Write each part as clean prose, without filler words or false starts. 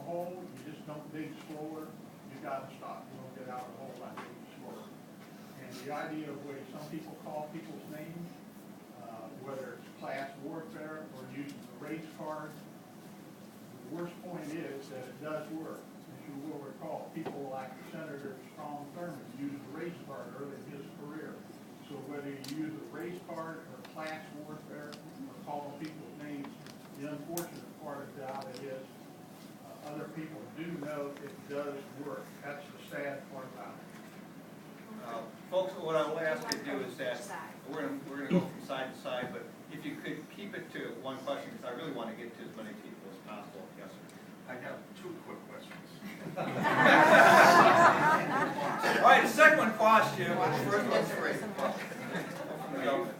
hole, you just don't dig slower, you gotta stop. You don't get out of the hole by digging slower. And the idea of where some people call people's names, whether it's class warfare or using the race card, the worst point is that it does work. As you will recall, people like Senator Strom Thurmond used the race card early in his career. So whether you use a race card or class warfare or calling people's names, the unfortunate part about it is other people do know it does work. That's the sad part about it. Folks, what I will ask you to do is that we're going to go from side to side, but if you could keep it to one question, because I really want to get to as many people as possible. Yes, sir. I have two quick questions. All right, the second one cost you, but the first one's free.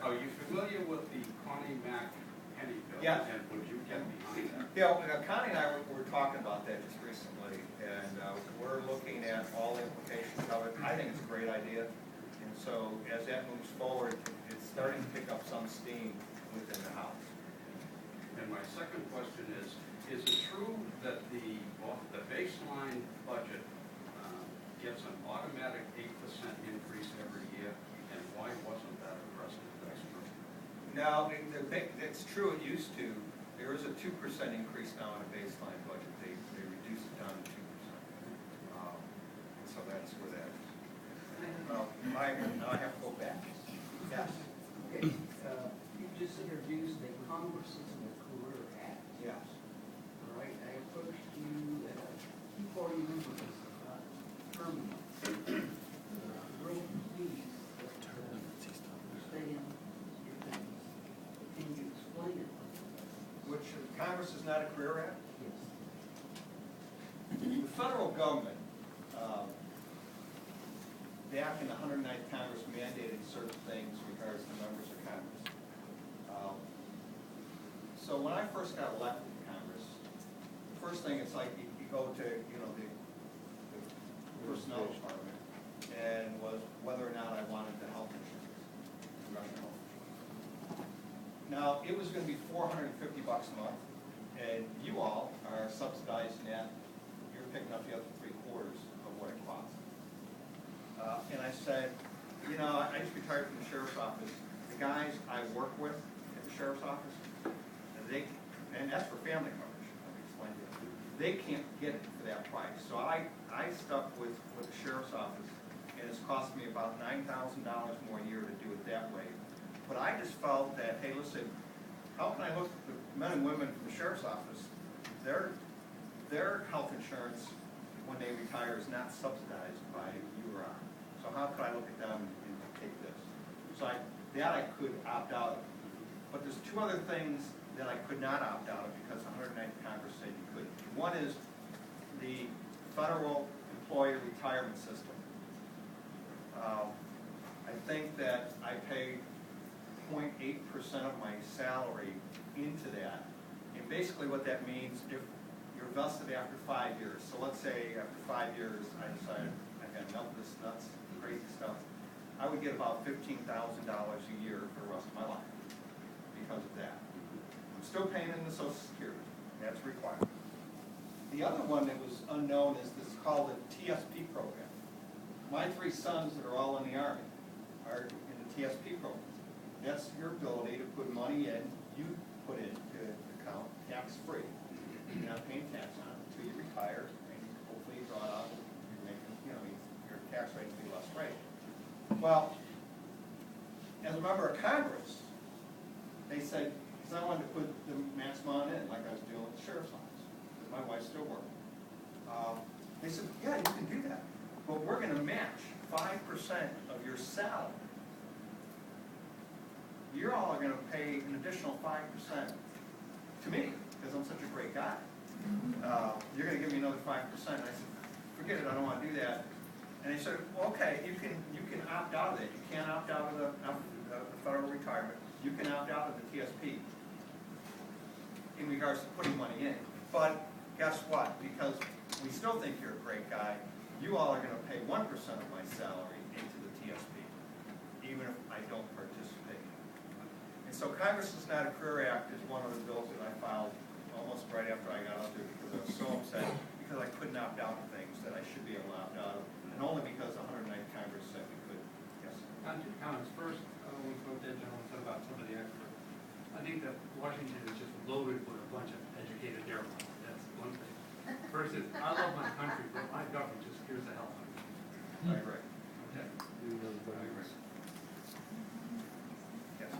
Are you familiar with the Connie Mack penny bill? Yeah. And would you get behind that? Yeah, Connie and I were talking about that just recently, and we're looking at all the implications of it. I think it's a great idea, and so as that moves forward, it's starting to pick up some steam within the House. And my second question is it true that the baseline budget gets an automatic 8% increase every year, and why wasn't that addressed in this group? Now, it's true, it used to. There is a 2% increase now in the baseline budget. They reduced it down to 2%. And so that's where that is. Now I have to go back. Yes. Okay, you just introduced the Congress and the Career Act. Yes. All right, I approached you before you remember this term. Real pleased that stay in your things. Can you explain it? Which Congress is not a career act? Yes. The federal government, back in the 109th Congress, mandated certain things regards to members of Congress. So when I first got elected to Congress, the first thing it's like you go to the personnel department, and was whether or not I wanted the health insurance, congressional health insurance. Now it was going to be $450 a month, and you all are subsidizing that. You're picking up the other 3/4 of what it costs. And I said, I just retired from the sheriff's office. The guys I work with at the sheriff's office, and that's for family coverage, let me explain to you, they can't get it for that price. So I stuck with the sheriff's office, and it's cost me about $9,000 more a year to do it that way. But I just felt that, hey, listen, how can I look at the men and women from the sheriff's office, their health insurance when they retire is not subsidized by you or I. So how could I look at them and take this? So I could opt out of. But there's two other things that I could not opt out of because the 109th Congress said you couldn't. One is the federal employee retirement system. I think that I pay 0.8% of my salary into that. And basically what that means, if you're vested after 5 years, so let's say after 5 years I decided I've had enough of this nuts, crazy stuff, I would get about $15,000 a year for the rest of my life because of that. I'm still paying in the Social Security. That's required. The other one that was unknown is this called the TSP program. My 3 sons that are all in the Army are in the TSP program. That's your ability to put money in, you put into the account tax-free. You're not paying tax on it until you retire, and hopefully you draw it out, you're making, your tax rate will be less rate. Well, as a member of Congress, they said, because I wanted to put the maximum in, like I was doing with the sheriff's office, because my wife's still working. They said, yeah, you can do that, but we're going to match 5% of your salary. You all are going to pay an additional 5% to me, because I'm such a great guy. You're going to give me another 5%. And I said, forget it, I don't want to do that. And they said, well, okay, you can opt out of it. You can't opt out of the federal retirement. You can opt out of the TSP in regards to putting money in. But guess what? Because we still think you're a great guy, you all are going to pay 1% of my salary into the TSP, even if I don't participate. And so Congress is Not a Career Act is one of the bills that I filed almost right after I got out there because I was so upset. because I couldn't opt out of things that I should be able to opt out of, and only because the 109th Congress said we could. Yes, sir. Two comments. First, when both that gentleman said about some of the experts, I think that Washington is just loaded with a bunch of educated airmen. That's one thing. First is, I love my country, but my government just scares the hell out of me. I agree. Okay. I agree. Yes.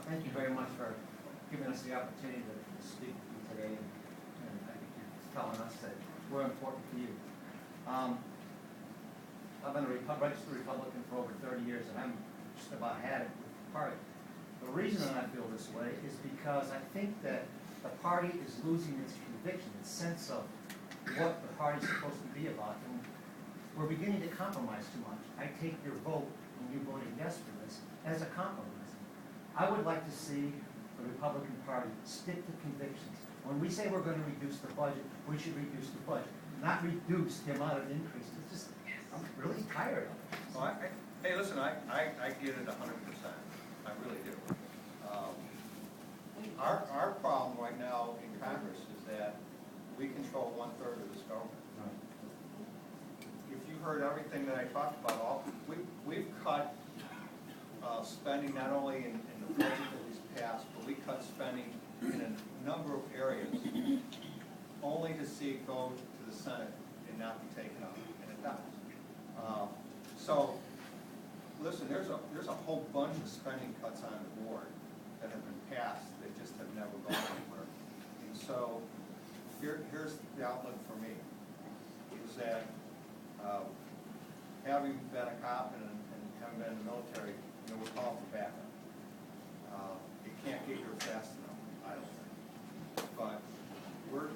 Thank you very much for giving us the opportunity to speak with you today, and I think you're telling us that we're important to you. I've been a registered Republican for over 30 years, and I'm just about had it with the party. The reason that I feel this way is because I think that the party is losing its conviction, its sense of what the party's supposed to be about, and we're beginning to compromise too much. I take your vote, when you voted yes for this, as a compromise. I would like to see the Republican Party stick to convictions. When we say we're going to reduce the budget, we should reduce the budget, not reduce the amount of increase. It's just, I'm really tired of it. Well, hey, listen, I get it 100%. I really do. Our problem right now in Congress is that we control 1/3 of this government. If you heard everything that I talked about, we've cut spending not only in the budget that was passed, but we cut spending in a number of areas, only to see it go to the Senate and not be taken up, and it does. So, listen, there's a whole bunch of spending cuts on the board that have been passed that just have never gone anywhere. And so, here's the outlook for me, is that having been a cop and having been in the military, we're called for backup. It can't get here fast enough, I don't think. But we're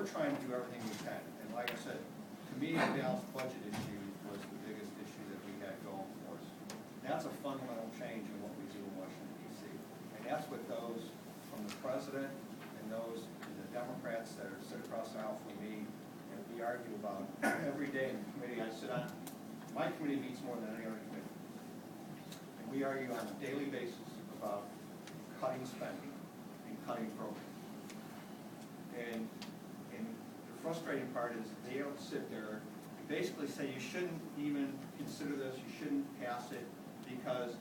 trying to do everything we can. And like I said, to me, the balanced budget issue was the biggest issue that we had going for us. That's a fundamental change in what we do in Washington, D.C. And that's what those from the president and those the Democrats that are sit across the aisle from me, and we argue about every day in the committee I sit on. My committee meets more than any other committee. And we argue on a daily basis about cutting spending and cutting programs. And the frustrating part is they don't sit there and basically say you shouldn't even consider this, you shouldn't pass it, because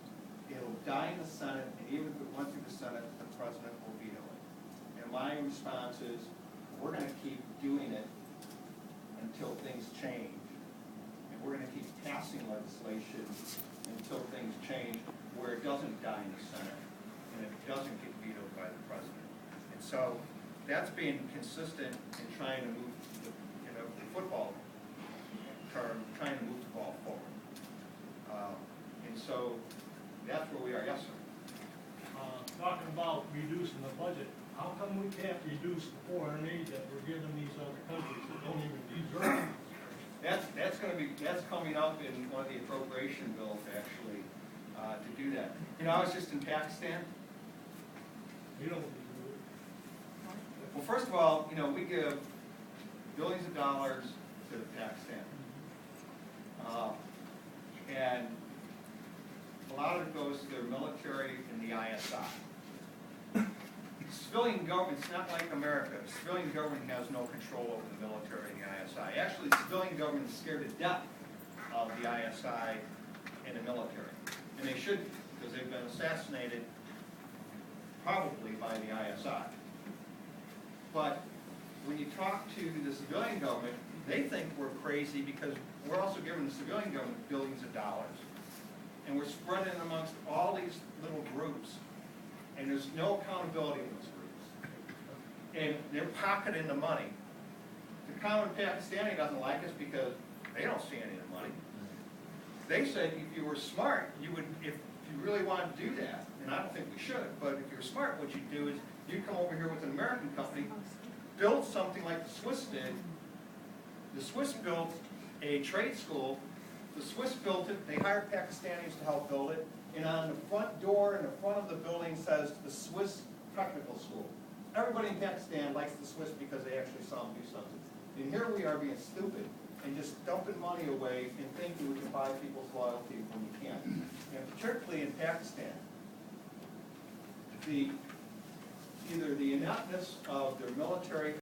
it'll die in the Senate, and even if it went through the Senate, the president will veto it. And my response is, we're going to keep doing it until things change. And we're going to keep passing legislation until things change where it doesn't die in the Senate and it doesn't get vetoed by the president. And so that's being consistent in trying to move, the football term, trying to move the ball forward. And so that's where we are. Yes, sir. Talking about reducing the budget, how come we can't reduce the foreign aid that we're giving these other countries that don't even deserve it? That's coming up in one of the appropriation bills, actually, to do that. I was just in Pakistan. We don't deserve it. Well, first of all, we give billions of dollars to Pakistan. And a lot of it goes to their military and the ISI. Civilian government, it's not like America. The civilian government has no control over the military and the ISI. Actually, the civilian government is scared to death of the ISI and the military. And they should be, because they've been assassinated probably by the ISI. But when you talk to the civilian government, they think we're crazy because we're also giving the civilian government billions of dollars. And we're spreading it amongst all these little groups. And there's no accountability in those groups. And they're pocketing the money. The common Pakistani doesn't like us because they don't see any of the money. They said if you were smart, you would, if you really wanted to do that, and I don't think we should, but if you're smart, what you do is you come over here with an American company, build something like the Swiss did. The Swiss built a trade school. The Swiss built it. They hired Pakistanis to help build it. And on the front door in the front of the building says the Swiss Technical School. Everybody in Pakistan likes the Swiss because they actually saw them do something. And here we are being stupid and just dumping money away and thinking we can buy people's loyalty when we can't. And particularly in Pakistan, either the ineptness of their military